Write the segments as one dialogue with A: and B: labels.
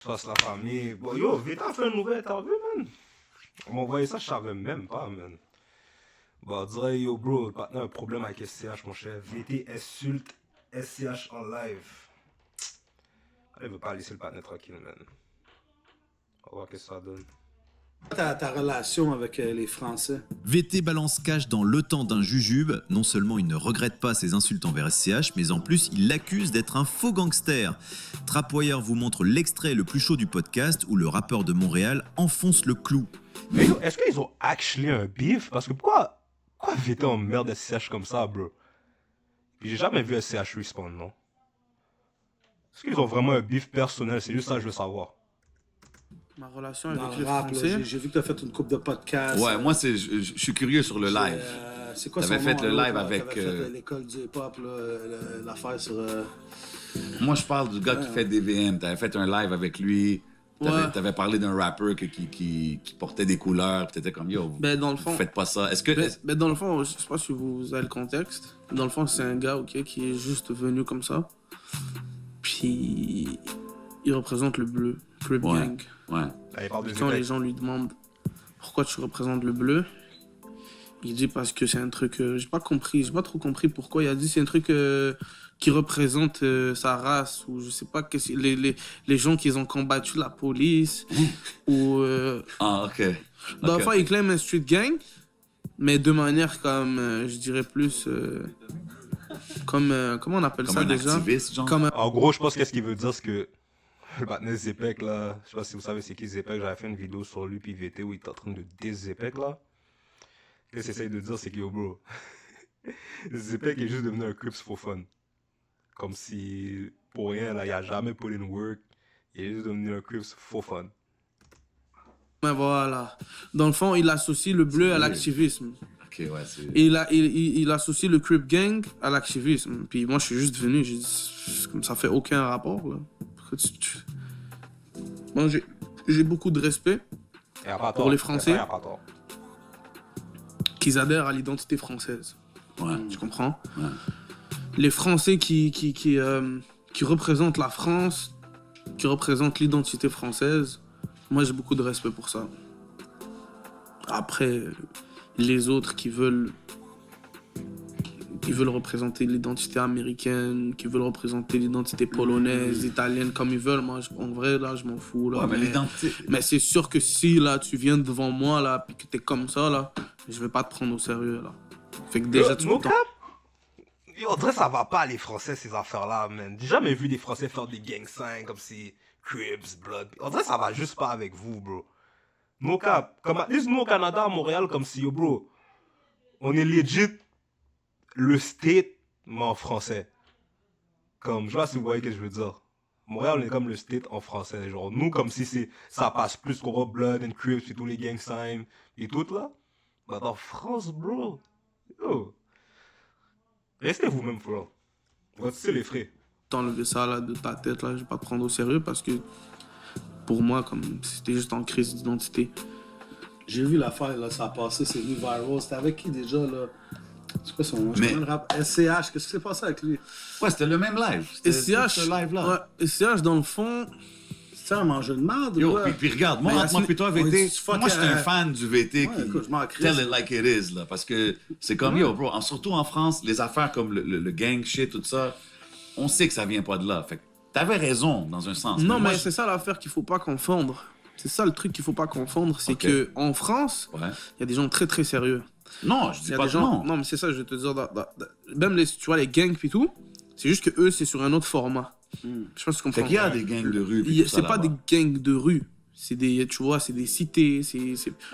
A: Fasse la famille. Bon, yo, Vita fait une nouvelle interview, man. On m'a envoyé ça, je savais même pas, man. Bon, on dirait, yo, bro, le partenaire a un problème avec SCH, mon cher. VT insulte SCH en live. Il veut pas laisser le partenaire tranquille, man. On va voir ce que ça donne.
B: Ta relation avec les Français?
C: VT balance cash dans le temps d'un jujube. Non seulement il ne regrette pas ses insultes envers SCH, mais en plus il l'accuse d'être un faux gangster. Trapwire vous montre l'extrait le plus chaud du podcast où le rappeur de Montréal enfonce le clou.
A: Mais yo, est-ce qu'ils ont actually un beef? Parce que pourquoi VT emmerde SCH comme ça, bro? Puis j'ai jamais vu SCH respond, non? Est-ce qu'ils ont vraiment un beef personnel? C'est juste ça que je veux savoir.
D: Ma relation
B: Dans
D: avec
B: le
D: les
B: rap,
D: Français.
B: j'ai vu que tu as fait une coupe de podcasts.
E: Ouais, moi, je suis curieux sur le live.
B: C'est quoi son
E: T'avais
B: nom?
E: fait le
B: l'autre,
E: live
B: là,
E: avec,
B: t'avais fait l'école du hip-hop, l'affaire sur...
E: Moi, je parle du gars qui fait des VM. T'avais fait un live avec lui.
D: Ouais.
E: T'avais parlé d'un rappeur qui portait des couleurs. Puis t'étais comme, yo,
D: Ben, dans le fond,
E: faites pas ça. Est-ce que...
D: ben, dans le fond, je sais pas si vous avez le contexte. Dans le fond, c'est un gars, ok, qui est juste venu comme ça. Puis, il représente le bleu, Crip
E: Ouais.
D: Gang.
E: Ouais.
A: Là, il parle de
D: Quand les
A: Zepek.
D: gens lui demandent pourquoi tu représentes le bleu, il dit parce que c'est un truc, j'ai pas trop compris pourquoi. Il a dit c'est un truc qui représente sa race ou je sais pas les gens qui ont combattu la police ou
E: Ah, OK.
D: dans le
E: Ok.
D: fond il clame un street gang, mais de manière comme je dirais plus comme comment on appelle
E: Comme
D: ça
E: un
D: déjà?
E: activiste, genre?
D: Comme un-
A: En gros, je pense qu'est-ce qu'il veut dire, c'est que le partenaire Zepek, là, je sais pas si vous savez c'est qui Zepek, j'avais fait une vidéo sur lui puis VT où il est en train de Zepek, là. Qu'est-ce qu'il essaye de dire, c'est que, yo, bro, Zepek est juste devenu un Crips for fun. Comme si, pour rien, là, il a jamais put in work, il est juste devenu un Crips for fun.
D: ben voilà. Dans le fond, il associe le bleu à l'activisme.
E: OK, ouais, c'est...
D: Et il associe le Crip Gang à l'activisme. Puis moi, je suis juste venu, j'ai dit, comme ça fait aucun rapport, là. Pourquoi Moi, j'ai beaucoup de respect
A: Et à part
D: Pour
A: tort.
D: les Français.
A: Et à part tort.
D: qu'ils adhèrent à l'identité française.
E: Ouais.
D: Tu comprends?
E: Ouais.
D: Les Français qui représentent la France, qui représentent l'identité française, moi, j'ai beaucoup de respect pour ça. Après, les autres qui veulent représenter l'identité américaine, qui veulent représenter l'identité polonaise, italienne, comme ils veulent, moi, en vrai, là, je m'en fous. Là,
E: Ouais, mais l'identité...
D: mais c'est sûr que si, là, tu viens devant moi, là, puis que t'es comme ça, là, je vais pas te prendre au sérieux, là. Fait que déjà, tu
A: No
D: me
A: cap? Yo, on dirait que ça va pas, les Français, ces affaires-là, man. J'ai jamais vu des Français faire des gang signs comme si Crips, Blood. On dirait que ça va juste pas avec vous, bro. No cap. Comme at least nous au Canada, à Montréal, comme si, yo, bro, on est legit le state, mais en français. Comme, je sais pas si vous voyez ce que je veux dire. Montréal, on est comme le state en français. Genre, nous, comme si ça passe plus qu'on voit Blood and Crips et tous les gang signs et tout, là. Mais en France, bro, yo, restez vous-même, bro. Restez les frais.
D: t'enlever ça, là, de ta tête, là, je vais pas te prendre au sérieux, parce que, pour moi, comme, c'était juste en crise d'identité.
B: J'ai vu l'affaire, là, ça a passé, c'est venu viral. C'était avec qui déjà, là? C'est quoi son nom?
E: Mais-
B: Je connais le rap. SCH, qu'est-ce qui s'est passé avec lui?
E: Ouais, c'était le même live.
D: Et
E: C'était
D: CH,
E: ce live-là.
D: ouais, SCH, dans le fond,
B: C'est un mangeur de merde,
E: Yo,
B: quoi?
E: puis regarde, moi,
B: Mais
E: entre moi
B: Yasmine-
E: et toi,
B: on
E: VT,
B: dit, fuck,
E: moi, je suis un
B: euh,
E: fan du VT
B: ouais,
E: qui
B: écoute, je m'en crisse.
E: tell it like it is, là, parce que c'est comme, yo, bro, surtout en France, les affaires comme le gang shit, tout ça, on sait que ça vient pas de là. Fait que t'avais raison, dans un sens.
D: non,
E: moi,
D: mais c'est ça l'affaire qu'il faut pas confondre. C'est ça le truc qu'il faut pas confondre, c'est
E: Ok.
D: que en France,
E: Ouais.
D: il y a des gens très très sérieux.
E: Non, je
D: Il
E: dis
D: y a
E: pas
D: des
E: de
D: gens.
E: non.
D: Non, mais c'est ça, je vais te dire. Même les, tu vois, les gangs puis tout, c'est juste que eux, c'est sur un autre format. Je sais pas si tu comprends.
E: Fait qu'il y a des gangs de rue. puis tout ça
D: C'est pas
E: là-bas.
D: des gangs de rue. C'est des, tu vois, c'est des cités.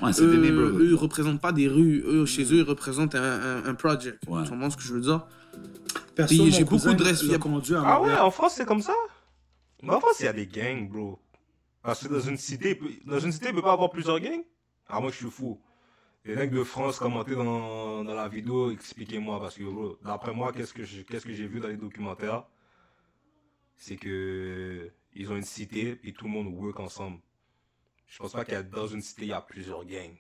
E: Ouais, c'est des neighborhoods.
D: eux, ils représentent pas des rues. Eux, chez eux, ils représentent un project.
E: Ouais.
D: Tu comprends ce que je veux dire?
B: Perso,
D: Puis
B: mon
D: j'ai beaucoup
B: cousin
D: de respect.
B: l'a conduit à
A: Ah ouais,
B: Montréal.
A: en France, c'est comme ça? Mais en France, il y a des gangs, bro. Parce que dans une cité, il peut pas avoir plusieurs gangs? Ah, moi, je suis fou. Les mecs de France, commentez dans la vidéo, expliquez-moi. Parce que, bro, d'après moi, qu'est-ce que j'ai vu dans les documentaires? C'est que ils ont une cité et tout le monde work ensemble. Je pense pas qu'il y a dans une cité, il y a plusieurs gangs.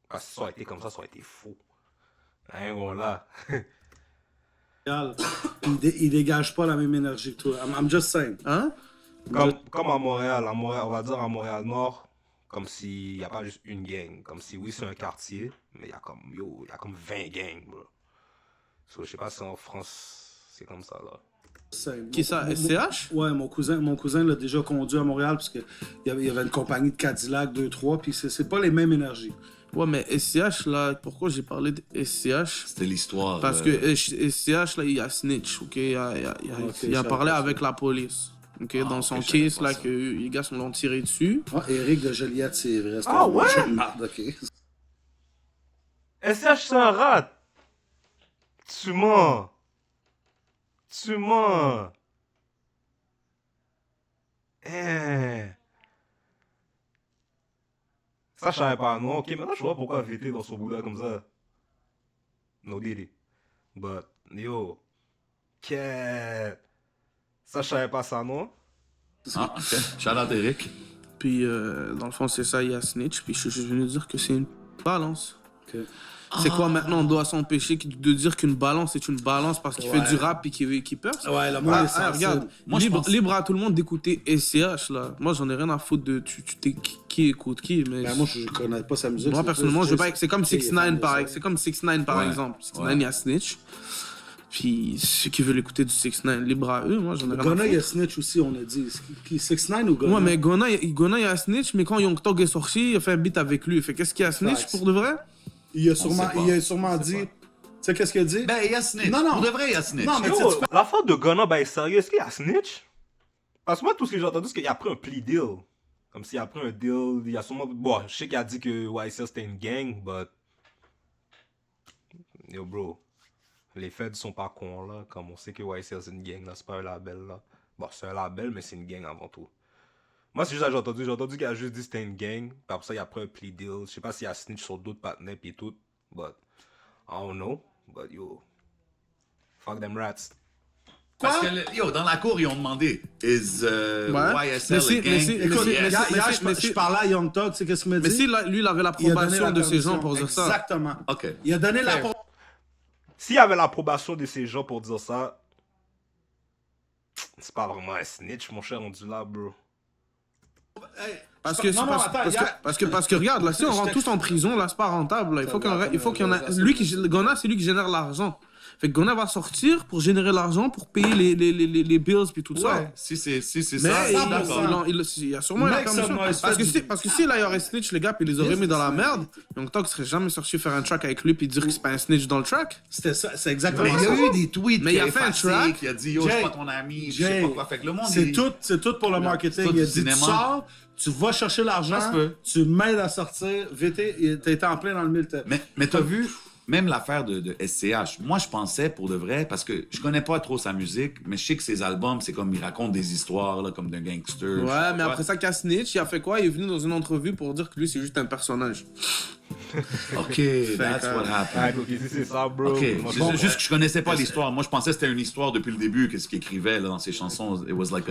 A: Parce que ça aurait été comme ça aurait été fou. Hein, voilà.
B: Il dégage pas la même énergie que toi. I'm just saying.
D: Hein?
A: Comme à Montréal, on va dire à Montréal-Nord, comme s'il n'y a pas juste une gang. Comme si, oui, c'est un quartier, mais il y a comme 20 gangs, bro. So, je sais pas si en France, c'est comme ça, là.
D: Qui ça, SCH?
B: Ouais, mon cousin l'a déjà conduit à Montréal parce qu'il y avait une compagnie de Cadillac 2-3, puis c'est pas les mêmes énergies.
D: Ouais, mais SCH, là, pourquoi j'ai parlé de SCH?
E: C'était l'histoire.
D: Parce que SCH, là, il a snitch, ok? Il a parlé avec la police. Ok, dans son
E: ok, je savais
D: case,
E: pas
D: là,
E: ça.
D: que les gars l'ont tiré dessus.
B: Ah, Éric de Joliette, c'est vrai.
A: Ah ouais?
B: Ok.
A: SCH, c'est un rat. Tu mens. Tu mens. Eh. Ça, je savais pas, non. Ok, maintenant, je vois pourquoi VT dans son boulot comme ça. No diddy. But, yo. Quête. Ça, je savais pas ça, non?
E: Ah, ok. Shout out Eric.
D: Puis, dans le fond, c'est ça, il a snitch. Puis, je suis juste venu dire que c'est une balance.
B: Ok.
D: C'est quoi maintenant, on doit s'empêcher de dire qu'une balance est une balance parce qu'il
B: Ouais.
D: fait du rap et qu'il perce?
B: Ouais, le monde est sensible.
D: Regarde,
E: Moi, je pense-
D: libre à tout le monde d'écouter SCH, là. Moi, j'en ai rien à foutre de qui écoute qui, mais...
B: Ben, moi, je connais pas sa musique.
D: Moi,
B: c'est
D: personnellement,
B: juste-
D: je veux pas... C'est comme
B: il est
D: 6ix9ine,
B: fan de
D: par
B: ça.
D: exemple. C'est comme 6ix9ine, par
E: Ouais.
D: exemple. 6ix9ine,
E: Ouais.
D: il a snitch. Puis, ceux qui veulent écouter du 6ix9ine, libre à eux. Moi, j'en ai rien à
B: Gunna, il a
D: foutre.
B: snitch aussi, on a dit. Qui, 6ix9ine ou Gunna?
D: Ouais, mais Gunna, il a snitch, mais quand Young Thug est sorti, il a fait un beat avec lui. Fait qu'est-ce qu'il a snitch,
B: Facts.
D: pour de vrai?
B: Il a
E: sait
B: sûrement
E: pas.
B: dit... Tu sais qu'est-ce qu'il a dit?
E: Ben, il y a snitch.
B: Non, non.
E: Pour de vrai, il y a snitch.
B: Non, mais
A: Yo, la faute de Gunna, ben, sérieux, est-ce qu'il a snitch? Parce que moi, tout ce que j'ai entendu, c'est qu'il a pris un plea deal. Comme s'il a pris un deal, il a sûrement... Bon, je sais qu'il a dit que YSL c'était une gang, but... Yo, bro. Les feds sont pas cons, là. Comme on sait que YSL c'est une gang, là. C'est pas un label, là. Bon, c'est un label, mais c'est une gang avant tout. Moi, c'est juste ça que j'ai entendu. J'ai entendu qu'il a juste dit que c'était une gang. Puis après ça, il a pris un plea deal. Je sais pas s'il a snitch sur d'autres partenaires pis tout. But... I don't know. But yo... Fuck them rats.
E: Parce que, yo, dans la cour, ils ont demandé Is YSL a gang?
B: Écoute,
D: mais
B: hier,
D: si-
B: je parlais à Young Thug, tu sais qu'est-ce qu'il m'a dit?
D: Mais si lui, il avait
B: Il a donné
D: l'approbation
B: la
D: de ces gens
B: permission.
D: pour dire ça.
B: Exactement.
E: Ok.
B: Il a donné la...
A: S'il y avait l'approbation de ces gens pour dire ça, c'est pas vraiment un snitch, mon cher, on dit là, bro.
D: Parce que,
B: Non, non, attends,
D: parce que regarde, là, si on rentre tous en prison, là, c'est pas rentable. Là. Il faut qu'il y en a. Gunna, c'est lui qui génère l'argent. Fait que Gunna va sortir pour générer l'argent pour payer les bills puis tout ça.
E: Ouais, si c'est
D: Mais
E: ça,
D: il,
E: d'accord.
D: il y a sûrement la
B: Make some
D: permission.
B: noise,
D: Parce que si là, il y aurait snitch, les gars, puis il les aurait mis dans la merde, Young Thug serait jamais sorti faire un track avec lui puis dire que c'est pas un snitch dans le track.
B: C'était ça, c'est
E: Mais
B: exactement
E: il y
B: ça.
E: a eu des tweets
D: Mais
E: qui
D: il a
E: a
D: fait un
E: effacé,
D: track.
E: qui a dit yo, je suis
B: Jay,
E: pas ton ami, je sais pas quoi. Fait que le monde,
B: C'est tout pour le marketing.
E: tout
B: Il a
E: du
B: dit, tu
E: cinéma.
B: sors, tu vas chercher l'argent,
E: Ça se peut.
B: tu m'aides à sortir. VT, t'as été en plein dans le mille.
E: Mais t'as vu, même l'affaire de SCH, moi je pensais pour de vrai, parce que je connais pas trop sa musique, mais je sais que ses albums, c'est comme il raconte des histoires là, comme d'un gangster. je sais
D: Ouais,
E: pas
D: mais
E: quoi.
D: après ça, qu'à snitch, il a fait quoi? Il est venu dans une entrevue pour dire que lui, c'est juste un personnage.
E: Ok, that's what happened.
A: Ok, si c'est ça, bro.
E: Ok,
A: Moi,
E: c'est juste que je connaissais pas l'histoire. Moi je pensais que c'était une histoire depuis le début, que ce qu'il écrivait là, dans ses chansons, it was like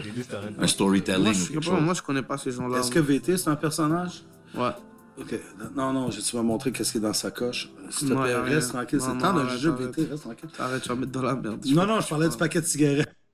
A: j'ai dit c'était rien.
E: un storytelling.
D: Moi,
E: ou quelque chose.
D: moi, je connais pas ces gens-là.
B: Est-ce que VT, c'est un personnage?
D: Ouais.
B: Ok. Non, tu vas montrer qu'est-ce qui est dans sa coche. S'il te
D: Non,
B: plaît,
D: y a
B: reste
D: rien.
B: tranquille.
D: Non,
B: C'est le
D: non,
B: temps d'un
D: arrête,
B: jeu,
D: arrête.
B: VT, reste tranquille.
D: Arrête, tu vas mettre dans la merde.
B: Non, je parlais du paquet de cigarettes.